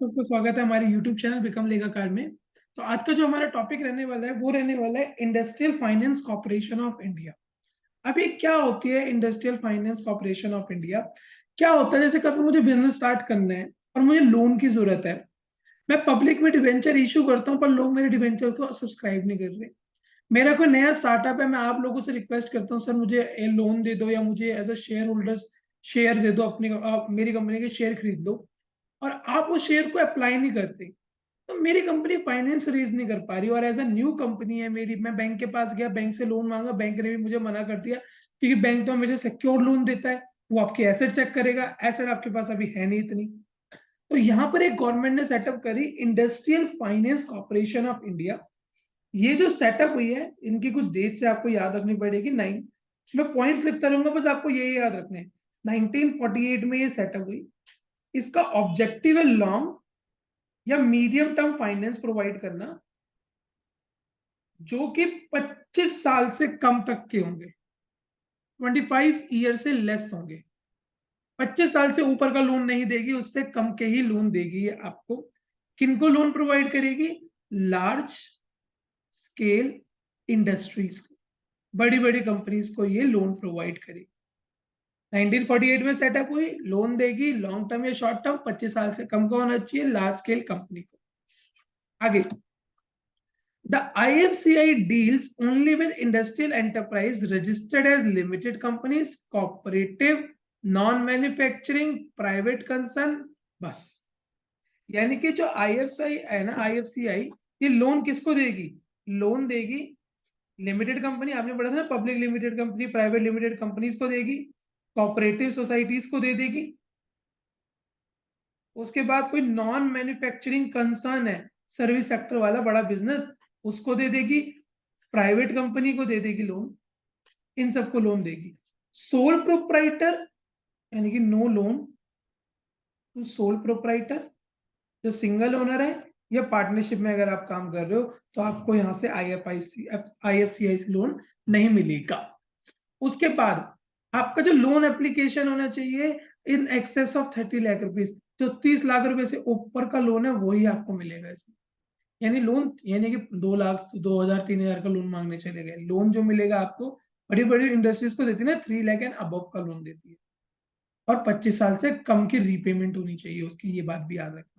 सबको स्वागत है हमारे YouTube चैनल बिकम लेखाकार में। तो आज का जो हमारा टॉपिक रहने वाला है वो रहने वाला है industrial finance corporation of India. अब ये क्या होती है industrial finance corporation of India? क्या होता है, जैसे कभी मुझे बिजनेस स्टार्ट करना है और मुझे लोन की जरूरत है। मैं पब्लिक में डिवेंचर इशू करता हूँ पर लोग मेरे डिवेंचर को सब्सक्राइब नहीं कर रहे। मेरा कोई नया स्टार्टअप है, मैं आप लोगों से रिक्वेस्ट करता हूँ, सर मुझे लोन दे दो या मुझे as a shareholders share दे दो, अपनी मेरी कंपनी के शेयर खरीद लो, और आप उस शेयर को अप्लाई नहीं करते। तो मेरी कंपनी फाइनेंस रेज नहीं कर पा रही, और एज अ न्यू कंपनी है मेरी, मैं बैंक के पास गया, बैंक से लोन मांगा, बैंक ने भी मुझे मना कर दिया, क्योंकि बैंक तो हमेशा सिक्योर लोन देता है, वो आपके एसेट चेक करेगा, एसेट आपके पास अभी है नहीं इतनी। तो यहाँ पर एक गवर्नमेंट ने सेटअप करी industrial finance corporation of India. ये जो सेटअप हुई है, इनकी कुछ डेट से आपको याद रखनी पड़ेगी। नाइन मैं पॉइंट्स लिखता रहूंगा, बस आपको ये याद रखने हैं। 1948 में ये सेटअप हुई। इसका ऑब्जेक्टिव है लॉन्ग या मीडियम टर्म फाइनेंस प्रोवाइड करना, जो कि 25 साल से कम तक के होंगे, 25 ईयर से लेस होंगे। 25 साल से ऊपर का लोन नहीं देगी, उससे कम के ही लोन देगी ये आपको। किनको लोन प्रोवाइड करेगी? लार्ज स्केल इंडस्ट्रीज को, बड़ी बड़ी कंपनीज को ये लोन प्रोवाइड करेगी। 1948 में सेटअप हुई, लोन देगी लॉन्ग टर्म या शॉर्ट टर्म, 25 साल से कम का होना चाहिए लार्ज स्केल कंपनी को। आगे, the IFCI deals only with industrial enterprise registered as limited companies, cooperative, non-manufacturing, private concern, बस। यानी कि जो IFCI है ना, IFCI, ये लोन किसको देगी? लोन देगी लिमिटेड कंपनी, आपने पढ़ा था ना, public limited company, private limited companies को देगी, कोऑपरेटिव सोसाइटीज को दे देगी। उसके बाद कोई नॉन मैन्युफैक्चरिंग कंसर्न है, सर्विस सेक्टर वाला बड़ा बिजनेस, उसको दे देगी, प्राइवेट कंपनी को दे देगी लोन, इन सबको लोन देगी। सोल प्रोप्राइटर यानी कि no loan to sole proprietor, जो सिंगल ओनर है, या पार्टनरशिप में अगर आप काम कर रहे हो तो आपको यहां से IFCI से लोन नहीं मिलेगा। उसके बाद आपका जो लोन एप्लीकेशन होना चाहिए in excess of 30 lakh rupees, जो 30 लाख रुपए से ऊपर का लोन है वही आपको मिलेगा इसमें। यानी लोन, यानी कि 2 लाख 2,000 3,000 का लोन मांगने चले गए, लोन जो मिलेगा आपको, बड़ी बड़ी इंडस्ट्रीज को देती है ना, 3 लाख एंड अबव का लोन देती है, और 25 साल से कम की रीपेमेंट होनी चाहिए उसकी, ये बात भी याद रखना।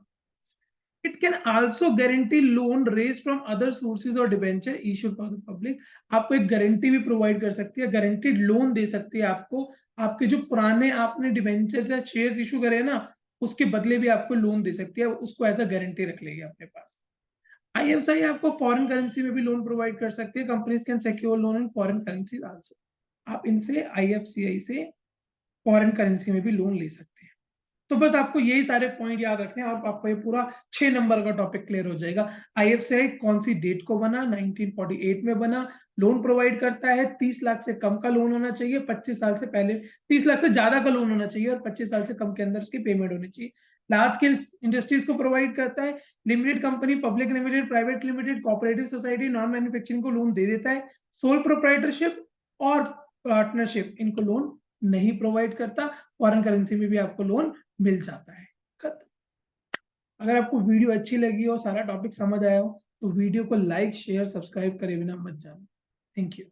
It can also guarantee loan raise from other sources और debenture issued for the public. आपको एक गारंटी भी प्रोवाइड कर सकती है, गारंटीड लोन दे सकती है आपको, आपके जो पुराने आपने डिबेंचर या शेयर्स इशू करे ना, उसके बदले भी आपको लोन दे सकती है, उसको एज अ गारंटी रख लेगी अपने पास। IFCI आपको फॉरेन करेंसी में भी लोन प्रोवाइड कर सकती है, companies can secure loan in foreign currency also. आप इनसे IFCI से फॉरेन करेंसी में भी लोन ले सकते हैं। तो बस आपको यही सारे पॉइंट याद रखने हैं और आपको ये पूरा 6 नंबर का टॉपिक क्लियर हो जाएगा। IFCI कौन सी डेट को बना? 1948 में बना। लोन प्रोवाइड करता है, 30 लाख से कम का लोन होना चाहिए, 25 साल से पहले, 30 लाख से ज्यादा का लोन होना चाहिए, और 25 साल से कम के अंदर उसकी पेमेंट होनी चाहिए। लार्ज स्केल इंडस्ट्रीज को प्रोवाइड करता है, limited company, public limited, private limited, cooperative society, non manufacturing को लोन दे देता है। सोल प्रोप्राइटरशिप और पार्टनरशिप इनको लोन नहीं प्रोवाइड करता। फॉरेन करेंसी में भी आपको लोन मिल जाता है। अगर आपको वीडियो अच्छी लगी हो, सारा टॉपिक समझ आया हो, तो वीडियो को लाइक शेयर सब्सक्राइब करे बिना मत जाना। Thank you.